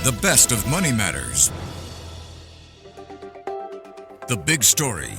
The best of Money Matters. The Big Story.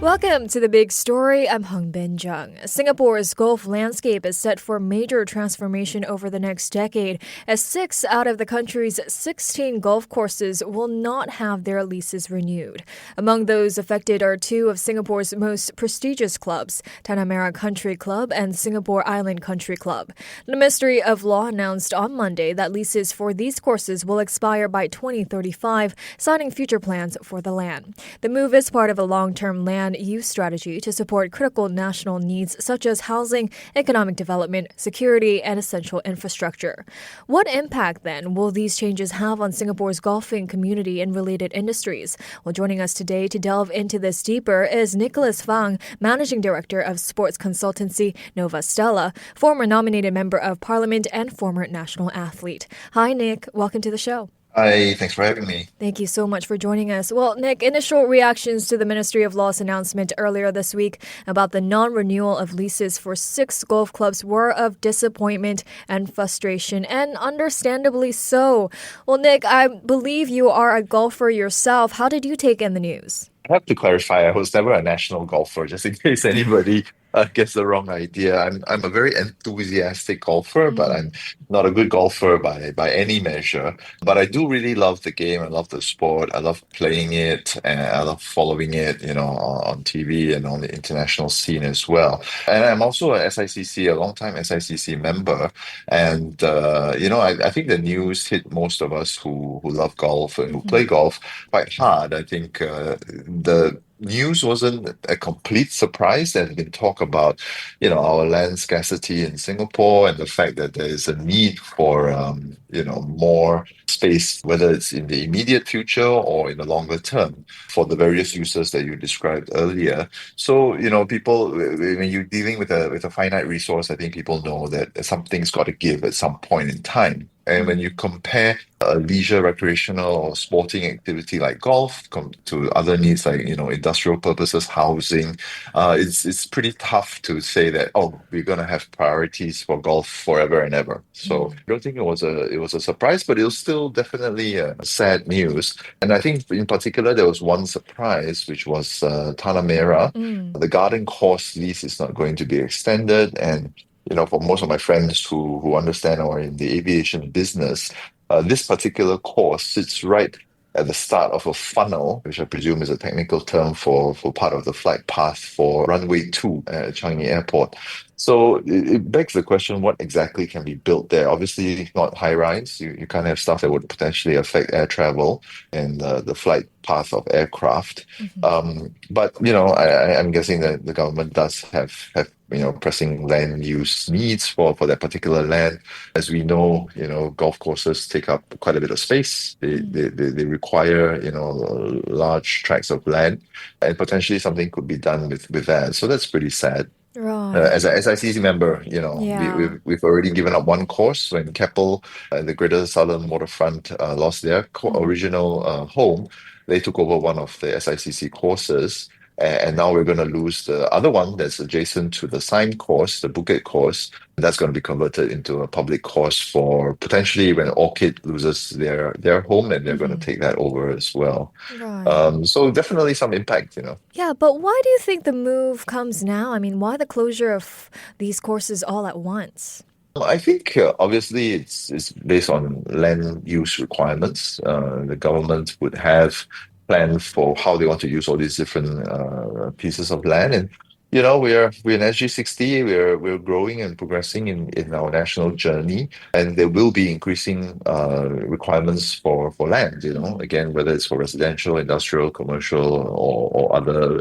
Welcome to The Big Story. I'm Hongbin Jeong. Singapore's golf landscape is set for major transformation over the next decade, as 6 out of the country's 16 golf courses will not have their leases renewed. Among those affected are 2 of Singapore's most prestigious clubs, Tanah Merah Country Club and Singapore Island Country Club. The Ministry of Law announced on Monday that leases for these courses will expire by 2035, citing future plans for the land. The move is part of a long-term land use strategy to support critical national needs such as housing, economic development, security, and essential infrastructure. What impact, then, will these changes have on Singapore's golfing community and related industries? Well, joining us today to delve into this deeper is Nicholas Fang, Managing Director of sports consultancy Novastella, former nominated member of Parliament and former national athlete. Hi, Nick. Welcome to the show. Hi, thanks for having me. Thank you so much for joining us. Well, Nick, initial reactions to the Ministry of Law's announcement earlier this week about the non-renewal of leases for 6 golf clubs were of disappointment and frustration, and understandably so. Well, Nick, I believe you are a golfer yourself. How did you take in the news? I have to clarify, I was never a national golfer, just in case anybody gets the wrong idea. I'm a very enthusiastic golfer, but I'm not a good golfer by any measure. But I do really love the game. I love the sport. I love playing it, and I love following it, on TV and on the international scene as well. And I'm also a SICC, a long-time SICC member. And I think the news hit most of us who love golf and who play golf quite hard. I think the news wasn't a complete surprise. There's been talk about, our land scarcity in Singapore and the fact that there is a need for, more space, whether it's in the immediate future or in the longer term, for the various uses that you described earlier. So, people, when you're dealing with a finite resource, I think people know that something's got to give at some point in time. And when you compare a leisure, recreational, or sporting activity like golf to other needs like, industrial purposes, housing, it's pretty tough to say that, we're going to have priorities for golf forever and ever. So I don't think it was a surprise, but it was still definitely sad news. And I think in particular, there was one surprise, which was Tanah Merah. The garden course lease is not going to be extended. And for most of my friends who understand or are in the aviation business, this particular course sits right at the start of a funnel, which I presume is a technical term for part of the flight path for runway 2 at Changi Airport. So it begs the question, what exactly can be built there? Obviously, not high rise. You can't have stuff that would potentially affect air travel and the flight path of aircraft. But I'm guessing that the government does have pressing land use needs for that particular land. As we know, golf courses take up quite a bit of space. They require, large tracts of land, and potentially something could be done with that. So that's pretty sad. Right. As a SICC member, we've already given up one course when Keppel, the Greater Southern Waterfront, lost their original home. They took over one of the SICC courses. And now we're going to lose the other one that's adjacent to the Sime course, the Bukit course. That's going to be converted into a public course for potentially when Orchid loses their home, and they're going to take that over as well. Right. So definitely some impact, Yeah, but why do you think the move comes now? I mean, why the closure of these courses all at once? I think obviously it's based on land use requirements. The government would have plans for how they want to use all these different pieces of land, and we're in SG60. We're growing and progressing in our national journey, and there will be increasing requirements for land. Again, whether it's for residential, industrial, commercial, or other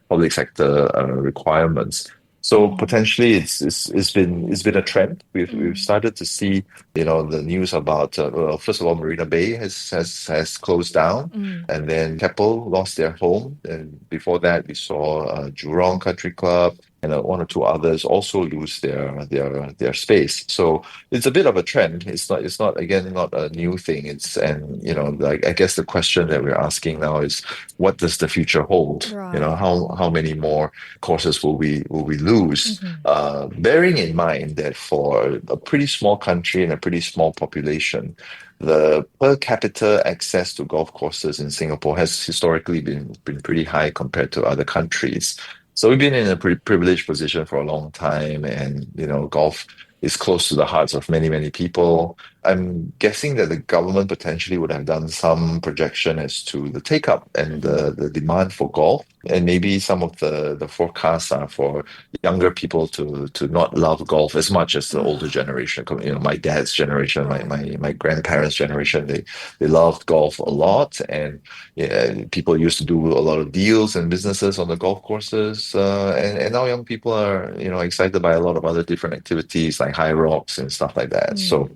public sector requirements. So potentially, it's been a trend. We've started to see, the news about first of all, Marina Bay has closed down, and then Keppel lost their home, and before that, we saw Jurong Country Club, and one or two others also lose their space. So it's a bit of a trend. It's not again not a new thing. Like I guess the question that we're asking now is, what does the future hold? Right. How many more courses will we lose? Hmm. Bearing in mind that for a pretty small country and a pretty small population, the per capita access to golf courses in Singapore has historically been pretty high compared to other countries. So we've been in a pretty privileged position for a long time, and golf is close to the hearts of many, many people. I'm guessing that the government potentially would have done some projection as to the take up and Hmm. the demand for golf. And maybe some of the forecasts are for younger people to not love golf as much as the older generation. My dad's generation, Right. my grandparents' generation, they loved golf a Hmm. lot, and yeah, people used to do a lot of deals and businesses on the golf courses, and now young people are excited by a lot of other different activities like high rocks and stuff like that. So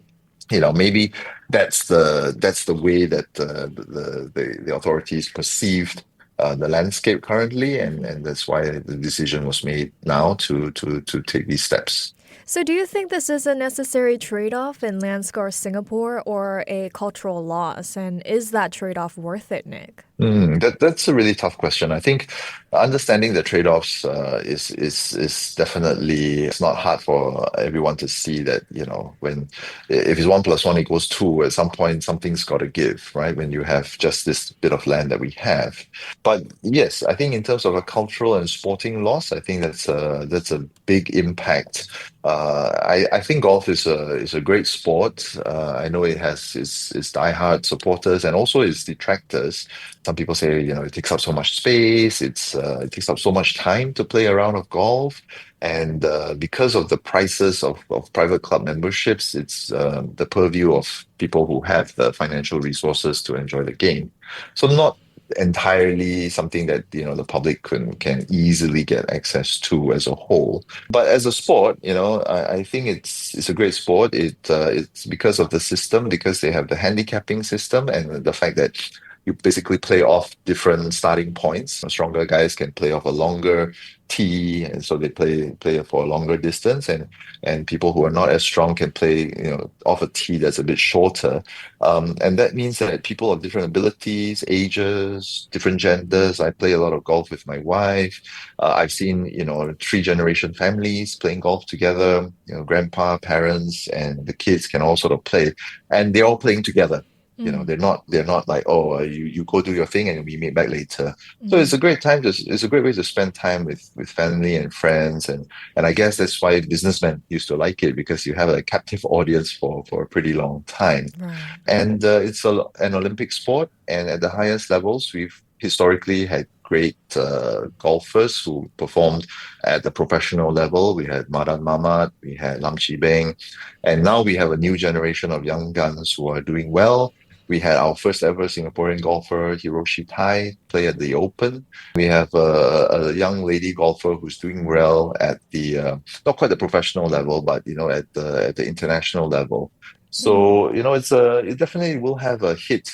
maybe that's the way that the authorities perceived the landscape currently, and Hmm. and that's why the decision was made now to take these steps. So, do you think this is a necessary trade off in land-scarce Singapore or a cultural loss? And is that trade off worth it, Nick? That's a really tough question. I think understanding the trade-offs is definitely, it's not hard for everyone to see that, when if it's 1 + 1 = 2, at some point something's got to give, right? When you have just this bit of land that we have. But yes, I think in terms of a cultural and sporting loss, I think that's a big impact. I think golf is a great sport. I know it has its diehard supporters and also its detractors. Some people say, it takes up so much space. It takes up so much time to play a round of golf, and because of the prices of private club memberships, it's the purview of people who have the financial resources to enjoy the game. So not entirely something that the public can easily get access to as a whole. But as a sport, I think it's a great sport. It's because of the system, because they have the handicapping system and the fact that you basically play off different starting points. Stronger guys can play off a longer tee, and so they play for a longer distance, and people who are not as strong can play, off a tee that's a bit shorter. And that means that people of different abilities, ages, different genders. I play a lot of golf with my wife. I've seen, three-generation families playing golf together. Grandpa, parents, and the kids can all sort of play, and they're all playing together. Mm. They're not like, oh, you go do your thing and we meet back later. So Hmm. it's a great way to spend time with family and friends, and I guess that's why businessmen used to like it, because you have a captive audience for a pretty long time. Right. And it's an Olympic sport, and at the highest levels, we've historically had great golfers who performed at the professional level. We had Madan Mamat, we had Lam Chi Beng, and now we have a new generation of young guns who are doing well. We had our first ever Singaporean golfer, Hiroshi Tai, play at the Open. We have a young lady golfer who's doing well at the not quite the professional level, but at the international level. Mm. So, it definitely will have a hit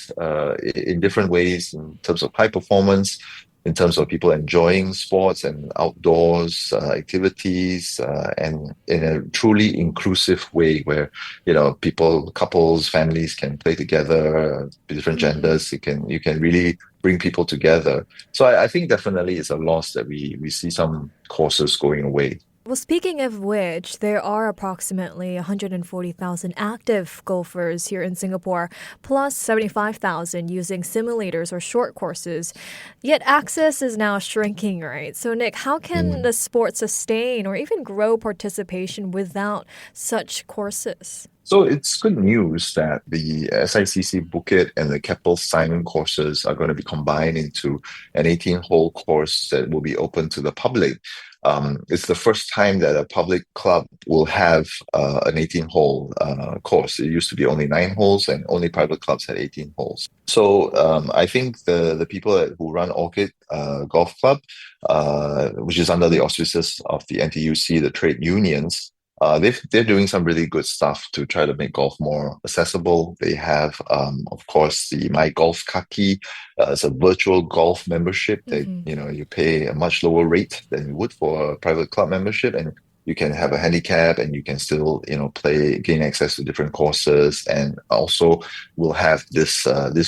in different ways in terms of high performance, in terms of people enjoying sports and outdoors activities, and in a truly inclusive way where, people, couples, families can play together, different Hmm. genders. You can really bring people together. So I think definitely it's a loss that we see some courses going away. Well, speaking of which, there are approximately 140,000 active golfers here in Singapore, plus 75,000 using simulators or short courses. Yet access is now shrinking, right? So, Nick, how can Mm. the sport sustain or even grow participation without such courses? So it's good news that the SICC Bukit and the Keppel Simon courses are going to be combined into an 18-hole course that will be open to the public. It's the first time that a public club will have an 18-hole course. It used to be only 9 holes, and only private clubs had 18 holes. So I think the people who run Orchid Golf Club, which is under the auspices of the NTUC, the trade unions, They're doing some really good stuff to try to make golf more accessible. They have, of course, the My Golf Kaki. It's a virtual golf membership that you pay a much lower rate than you would for a private club membership, and you can have a handicap, and you can still gain access to different courses, and also we'll have this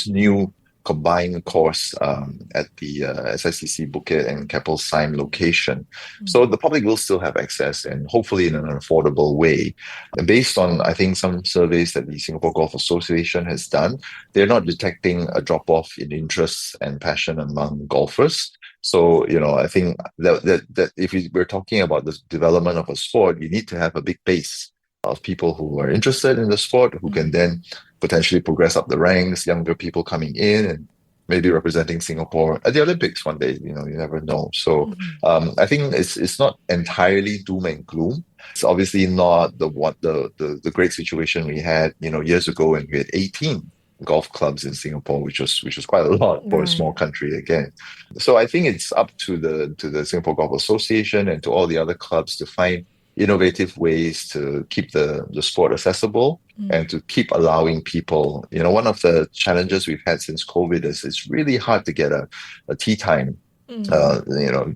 new combined course at the SICC Bukit and Keppel Sime location. So the public will still have access, and hopefully in an affordable way. And based on, I think, some surveys that the Singapore Golf Association has done, they're not detecting a drop-off in interest and passion among golfers. So, I think that if we're talking about the development of a sport, you need to have a big base of people who are interested in the sport, who can then potentially progress up the ranks, younger people coming in and maybe representing Singapore at the Olympics one day. You never know. So I think it's not entirely doom and gloom. It's obviously not the great situation we had, years ago when we had 18 golf clubs in Singapore, which was quite a lot for a small country again. So I think it's up to the Singapore Golf Association and to all the other clubs to find innovative ways to keep the sport accessible and to keep allowing people. One of the challenges we've had since COVID is it's really hard to get a tee time.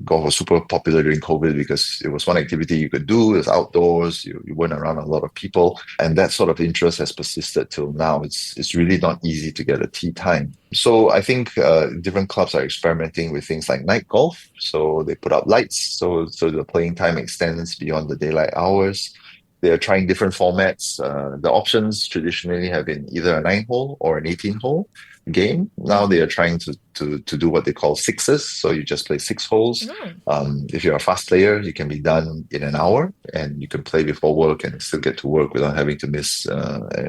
Golf was super popular during COVID because it was one activity you could do. It was outdoors. You weren't around a lot of people, and that sort of interest has persisted till now. It's really not easy to get a tee time. So I think different clubs are experimenting with things like night golf. So they put up lights, so the playing time extends beyond the daylight hours. They're trying different formats. The options traditionally have been either a 9-hole or an 18-hole game. Now they are trying to do what they call sixes. So you just play 6 holes. If you're a fast player, you can be done in an hour, and you can play before work and still get to work without having to miss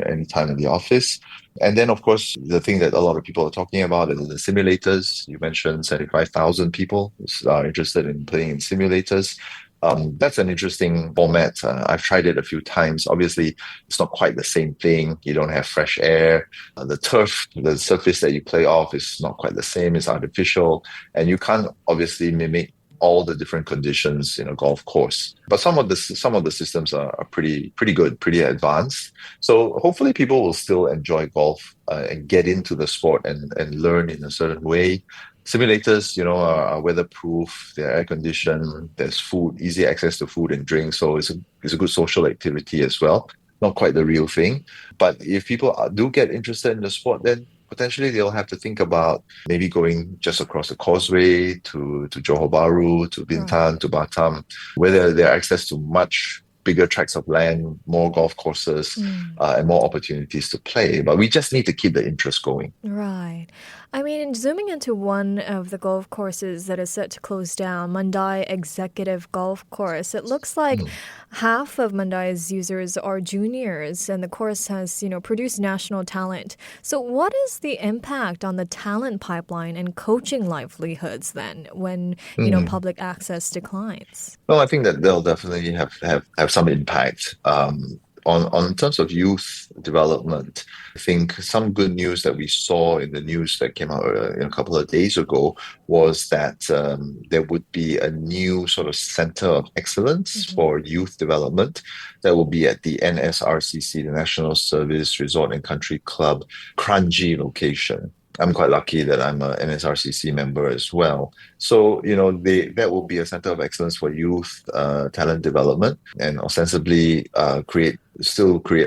any time in the office. And then, of course, the thing that a lot of people are talking about is the simulators. You mentioned 75,000 people are interested in playing in simulators. That's an interesting format. I've tried it a few times. Obviously, it's not quite the same thing. You don't have fresh air. The turf, the surface that you play off is not quite the same. It's artificial. And you can't obviously mimic all the different conditions in a golf course. But some of the systems are pretty good, pretty advanced. So hopefully people will still enjoy golf and get into the sport and learn in a certain way. Simulators, are weatherproof, they're air conditioned, there's food, easy access to food and drink. So it's a good social activity as well. Not quite the real thing. But if people do get interested in the sport, then potentially they'll have to think about maybe going just across the causeway to Johor Bahru, to Bintan, to Batam, where there are access to much bigger tracts of land, more golf courses, and more opportunities to play. But we just need to keep the interest going. Right. I mean, zooming into one of the golf courses that is set to close down, Mandai Executive Golf Course, it looks like half of Mandai's users are juniors, and the course has, produced national talent. So what is the impact on the talent pipeline and coaching livelihoods then when, public access declines? Well, I think that they'll definitely have some impact. On terms of youth development, I think some good news that we saw in the news that came out a couple of days ago was that there would be a new sort of center of excellence for youth development that will be at the NSRCC, the National Service Resort and Country Club, Kranji location. I'm quite lucky that I'm a NSRCC member as well. So, that will be a center of excellence for youth talent development and ostensibly create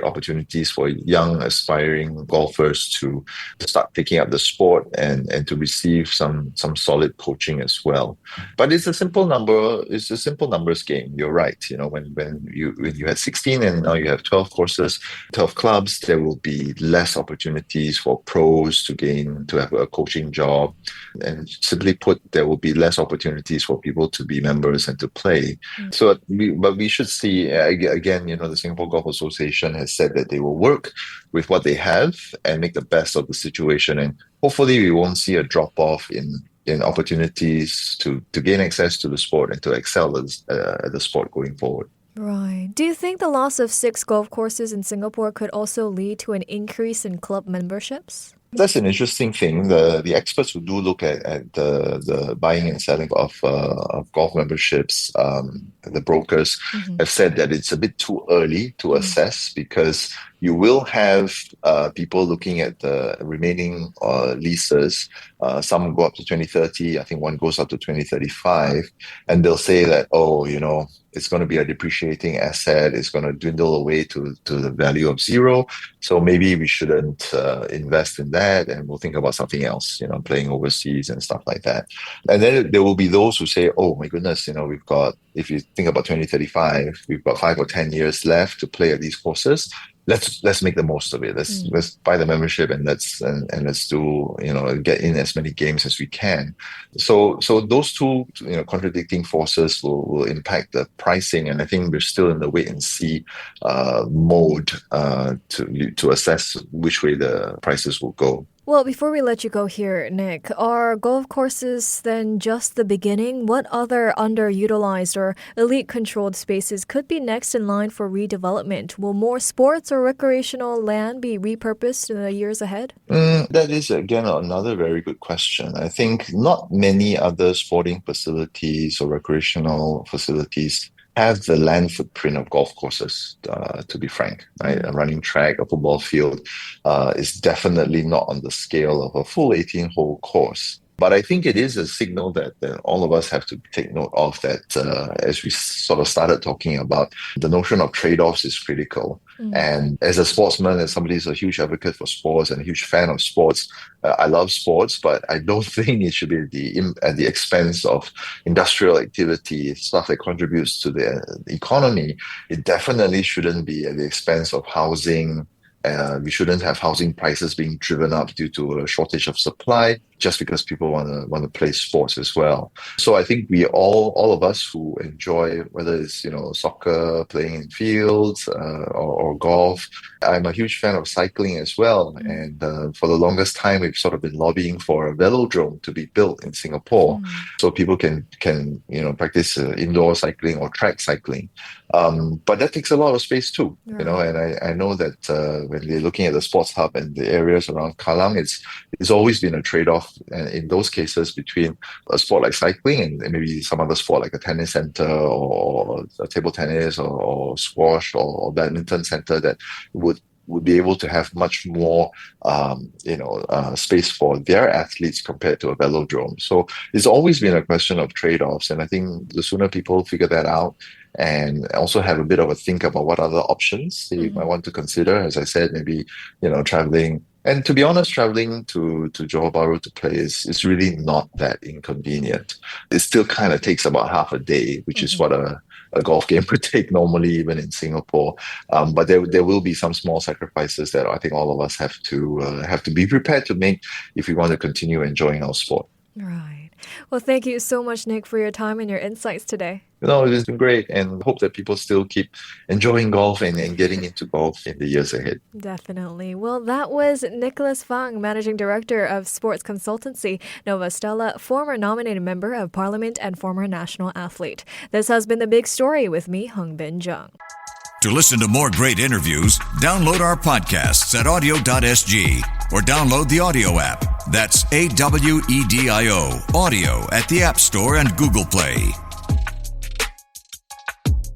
opportunities for young aspiring golfers to start picking up the sport and to receive some solid coaching as well. But it's a simple numbers game. You're right. When you had 16 and now you have 12 courses, 12 clubs, there will be less opportunities for pros to have a coaching job. And simply put, there will be less opportunities for people to be members and to play. So, but we should see, again, the Singapore Golf Association has said that they will work with what they have and make the best of the situation. And hopefully we won't see a drop-off in opportunities to gain access to the sport and to excel at the sport going forward. Right. Do you think the loss of 6 golf courses in Singapore could also lead to an increase in club memberships? That's an interesting thing. The experts who do look at the buying and selling of golf memberships, the brokers Hmm. have said that it's a bit too early to Mm. assess because you will have people looking at the remaining leases. Some go up to 2030. I think one goes up to 2035, and they'll say that, oh, it's going to be a depreciating asset. It's going to dwindle away to the value of zero. So maybe we shouldn't invest in that, and we'll think about something else, playing overseas and stuff like that. And then there will be those who say, oh my goodness, we've got, if you think about 2035, we've got 5 or 10 years left to play at these courses. Let's make the most of it. Let's buy the membership and let's do, get in as many games as we can. So those two, contradicting forces will impact the pricing, and I think we're still in the wait and see mode to assess which way the prices will go. Well, before we let you go here, Nick, are golf courses then just the beginning? What other underutilized or elite-controlled spaces could be next in line for redevelopment? Will more sports or recreational land be repurposed in the years ahead? That is, again, another very good question. I think not many other sporting facilities or recreational facilities have the land footprint of golf courses, to be frank. Right? A running track, a football field is definitely not on the scale of a full 18-hole course. But I think it is a signal that all of us have to take note of that as we sort of started talking about, the notion of trade-offs is critical. And as a sportsman, as somebody who's a huge advocate for sports and a huge fan of sports, I love sports, but I don't think it should be at the expense of industrial activity, stuff that contributes to the economy. It definitely shouldn't be at the expense of housing. We shouldn't have housing prices being driven up due to a shortage of supply just because people want to play sports as well. So I think we all of us who enjoy, whether it's soccer, playing in fields, or golf. I'm a huge fan of cycling as well, and for the longest time we've sort of been lobbying for a velodrome to be built in Singapore, so people can practice indoor cycling or track cycling. But that takes a lot of space too, and I know that when they're looking at the sports hub and the areas around Kallang, it's always been a trade-off in those cases between a sport like cycling and maybe some other sport like a tennis center or a table tennis or squash or badminton center that would be able to have much more, space for their athletes compared to a velodrome. So it's always been a question of trade-offs, and I think the sooner people figure that out and also have a bit of a think about what other options they might want to consider, as I said, maybe traveling. And to be honest, traveling to Johor Bahru to play is really not that inconvenient. It still kind of takes about half a day, which is what a golf game would take normally, even in Singapore. But there will be some small sacrifices that I think all of us have to be prepared to make if we want to continue enjoying our sport. Right. Well, thank you so much, Nick, for your time and your insights today. It's been great, and hope that people still keep enjoying golf and getting into golf in the years ahead. Definitely. Well, that was Nicholas Fang, Managing Director of Sports Consultancy, Novastella, former nominated member of Parliament and former national athlete. This has been The Big Story with me, Hongbin Jeong. To listen to more great interviews, download our podcasts at audio.sg or download the audio app. That's AWEDIO, audio at the App Store and Google Play.